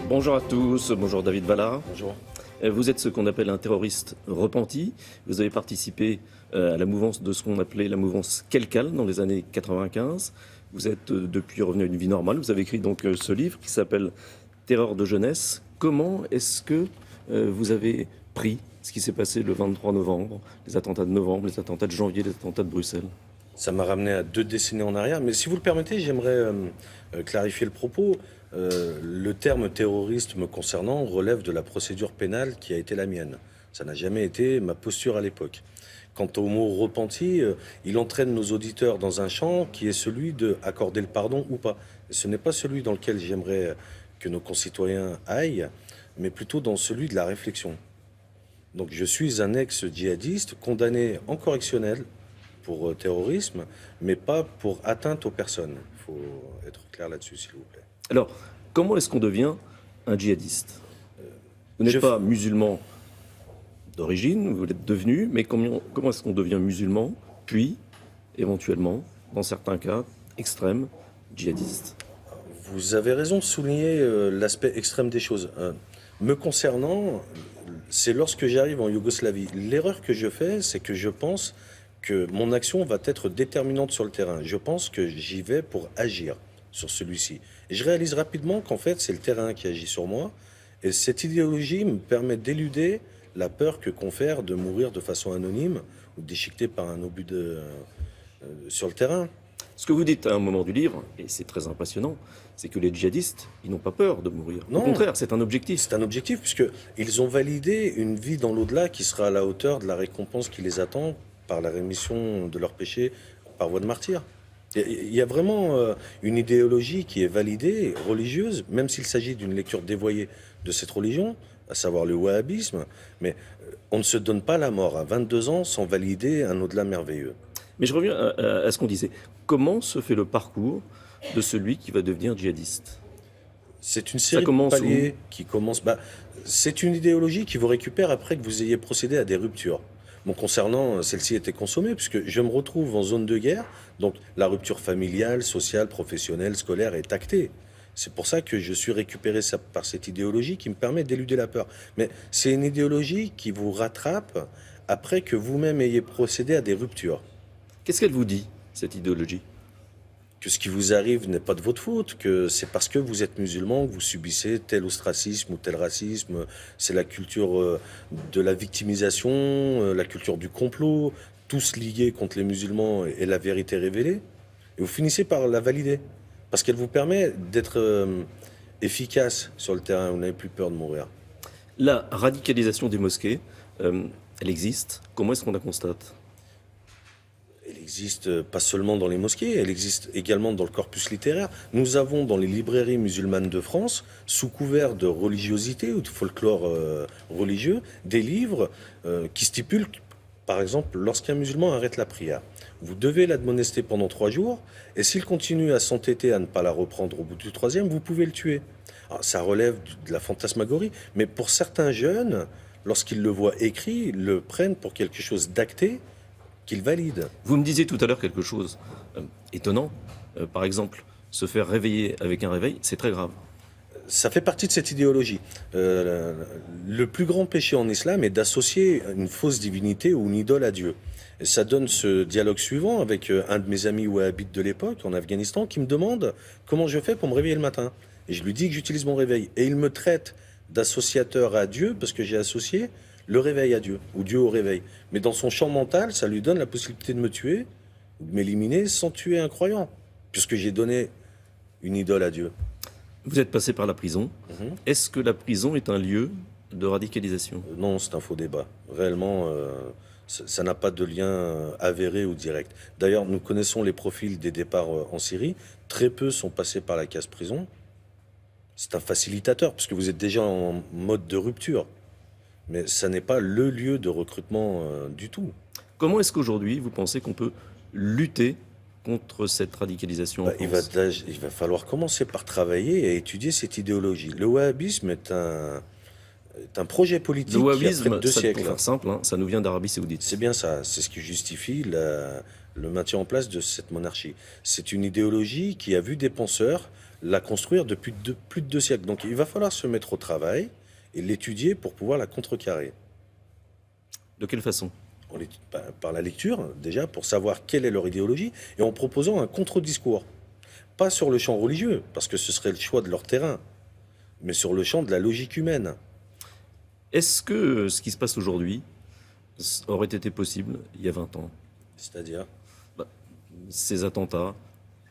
Bonjour à tous, bonjour David Vallard. Bonjour. Vous êtes ce qu'on appelle un terroriste repenti. Vous avez participé à la mouvance de ce qu'on appelait la mouvance Kelkal dans les années 95. Vous êtes depuis revenu à une vie normale. Vous avez écrit donc ce livre qui s'appelle Terreur de jeunesse. Comment est-ce que vous avez pris ce qui s'est passé le 23 novembre, les attentats de novembre, les attentats de janvier, les attentats de Bruxelles? Ça m'a ramené à 2 décennies en arrière, mais si vous le permettez, j'aimerais clarifier le propos. Le terme terroriste me concernant relève de la procédure pénale qui a été la mienne. Ça n'a jamais été ma posture à l'époque. Quant au mot repenti, il entraîne nos auditeurs dans un champ qui est celui de accorder le pardon ou pas. Et ce n'est pas celui dans lequel j'aimerais que nos concitoyens aillent, mais plutôt dans celui de la réflexion. Donc je suis un ex-djihadiste condamné en correctionnel pour terrorisme, mais pas pour atteinte aux personnes. Il faut être clair là-dessus, s'il vous plaît. Alors, comment est-ce qu'on devient un djihadiste? Vous n'êtes pas musulman d'origine, vous l'êtes devenu, mais comment est-ce qu'on devient musulman, puis, éventuellement, dans certains cas extrêmes, djihadiste? Vous avez raison de souligner l'aspect extrême des choses. Me concernant, c'est lorsque j'arrive en Yougoslavie. L'erreur que je fais, c'est que je pense que mon action va être déterminante sur le terrain. Je pense que j'y vais pour agir sur celui-ci. Et je réalise rapidement qu'en fait, c'est le terrain qui agit sur moi. Et cette idéologie me permet d'éluder la peur que confère de mourir de façon anonyme ou déchiqueté par un obus sur le terrain. Ce que vous dites à un moment du livre, et c'est très impressionnant, c'est que les djihadistes, ils n'ont pas peur de mourir. Non, au contraire, c'est un objectif. C'est un objectif, puisqu'ils ont validé une vie dans l'au-delà qui sera à la hauteur de la récompense qui les attend par la rémission de leurs péchés par voie de martyr. Il y a vraiment une idéologie qui est validée, religieuse, même s'il s'agit d'une lecture dévoyée de cette religion, à savoir le wahhabisme, mais on ne se donne pas la mort à 22 ans sans valider un au-delà merveilleux. Mais je reviens à ce qu'on disait. Comment se fait le parcours de celui qui va devenir djihadiste? C'est une série de paliers qui commence... c'est une idéologie qui vous récupère après que vous ayez procédé à des ruptures. Bon, concernant, celle-ci était consommée, puisque je me retrouve en zone de guerre, donc la rupture familiale, sociale, professionnelle, scolaire est actée. C'est pour ça que je suis récupéré par cette idéologie qui me permet d'éluder la peur. Mais c'est une idéologie qui vous rattrape après que vous-même ayez procédé à des ruptures. Qu'est-ce qu'elle vous dit, cette idéologie? Que ce qui vous arrive n'est pas de votre faute, que c'est parce que vous êtes musulman que vous subissez tel ostracisme ou tel racisme. C'est la culture de la victimisation, la culture du complot, tous liés contre les musulmans et la vérité révélée. Et vous finissez par la valider, parce qu'elle vous permet d'être efficace sur le terrain, vous n'avez plus peur de mourir. La radicalisation des mosquées, elle existe. Comment est-ce qu'on la constate? Elle existe pas seulement dans les mosquées, elle existe également dans le corpus littéraire. Nous avons dans les librairies musulmanes de France, sous couvert de religiosité ou de folklore religieux, des livres qui stipulent, par exemple, lorsqu'un musulman arrête la prière, vous devez l'admonester pendant 3 jours, et s'il continue à s'entêter à ne pas la reprendre au bout du 3e, vous pouvez le tuer. Alors, ça relève de la fantasmagorie, mais pour certains jeunes, lorsqu'ils le voient écrit, ils le prennent pour quelque chose d'acté, qu'il valide. Vous me disiez tout à l'heure quelque chose étonnant. Par exemple, se faire réveiller avec un réveil, c'est très grave. Ça fait partie de cette idéologie. Le plus grand péché en islam est d'associer une fausse divinité ou une idole à Dieu. Et ça donne ce dialogue suivant avec un de mes amis wahhabites de l'époque, en Afghanistan, qui me demande comment je fais pour me réveiller le matin. Et je lui dis que j'utilise mon réveil. Et il me traite d'associateur à Dieu parce que j'ai associé le réveil à Dieu, ou Dieu au réveil. Mais dans son champ mental, ça lui donne la possibilité de me tuer, ou de m'éliminer sans tuer un croyant, puisque j'ai donné une idole à Dieu. Vous êtes passé par la prison. Est-ce que la prison est un lieu de radicalisation? Non, c'est un faux débat. Réellement, ça n'a pas de lien avéré ou direct. D'ailleurs, nous connaissons les profils des départs en Syrie. Très peu sont passés par la case prison. C'est un facilitateur, puisque vous êtes déjà en mode de rupture. Mais ça n'est pas le lieu de recrutement du tout. Comment est-ce qu'aujourd'hui, vous pensez qu'on peut lutter contre cette radicalisation en France? Il va falloir commencer par travailler et étudier cette idéologie. Le wahhabisme est un projet politique le qui a wahhabisme, près de 2 siècles. Pour faire simple, ça nous vient d'Arabie Saoudite. C'est bien ça, c'est ce qui justifie le maintien en place de cette monarchie. C'est une idéologie qui a vu des penseurs la construire depuis plus de 2 siècles. Donc il va falloir se mettre au travail et l'étudier pour pouvoir la contrecarrer. De quelle façon? Par la lecture, déjà, pour savoir quelle est leur idéologie, et en proposant un contre-discours. Pas sur le champ religieux, parce que ce serait le choix de leur terrain, mais sur le champ de la logique humaine. Est-ce que ce qui se passe aujourd'hui aurait été possible il y a 20 ans? C'est-à-dire, Ces attentats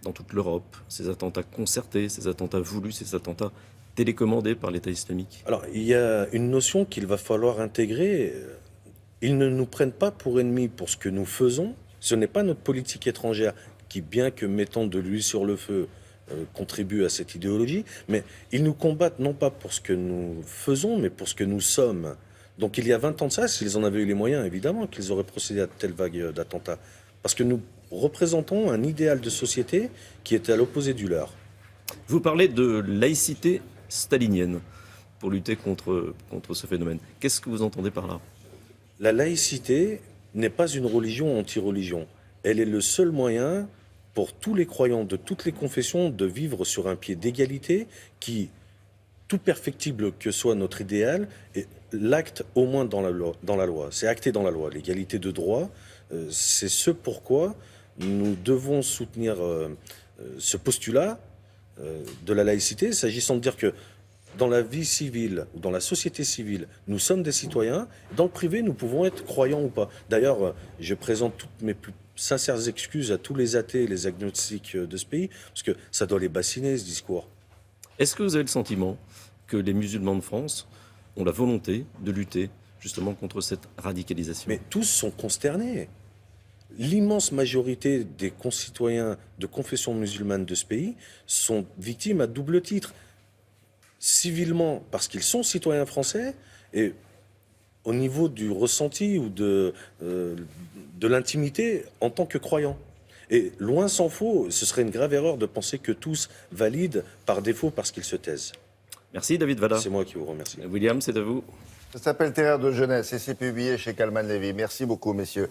dans toute l'Europe, ces attentats concertés, ces attentats voulus, ces attentats télécommandés par l'État islamique. alors, il y a une notion qu'il va falloir intégrer. Ils ne nous prennent pas pour ennemis pour ce que nous faisons. Ce n'est pas notre politique étrangère qui, bien que mettant de l'huile sur le feu, contribue à cette idéologie, mais ils nous combattent non pas pour ce que nous faisons, mais pour ce que nous sommes. Donc il y a 20 ans de ça, s'ils en avaient eu les moyens, évidemment qu'ils auraient procédé à de telles vagues d'attentats. Parce que nous représentons un idéal de société qui est à l'opposé du leur. Vous parlez de laïcité stalinienne pour lutter contre ce phénomène. Qu'est-ce que vous entendez par là? La laïcité n'est pas une religion anti-religion. Elle est le seul moyen pour tous les croyants de toutes les confessions de vivre sur un pied d'égalité qui, tout perfectible que soit notre idéal, l'acte au moins dans la loi. C'est acté dans la loi. L'égalité de droit, c'est ce pourquoi nous devons soutenir ce postulat de la laïcité, s'agissant de dire que dans la vie civile ou dans la société civile, nous sommes des citoyens. Dans le privé, nous pouvons être croyants ou pas. D'ailleurs, je présente toutes mes plus sincères excuses à tous les athées et les agnostiques de ce pays, parce que ça doit les bassiner, ce discours. Est-ce que vous avez le sentiment que les musulmans de France ont la volonté de lutter justement contre cette radicalisation? Mais tous sont consternés. L'immense majorité des concitoyens de confession musulmane de ce pays sont victimes à double titre. Civilement, parce qu'ils sont citoyens français, et au niveau du ressenti ou de l'intimité en tant que croyants. Et loin s'en faut, ce serait une grave erreur de penser que tous valident par défaut parce qu'ils se taisent. Merci David Valla. C'est moi qui vous remercie. William, c'est à vous. Ça s'appelle Terreur de jeunesse et c'est publié chez Calman Levy. Merci beaucoup, messieurs.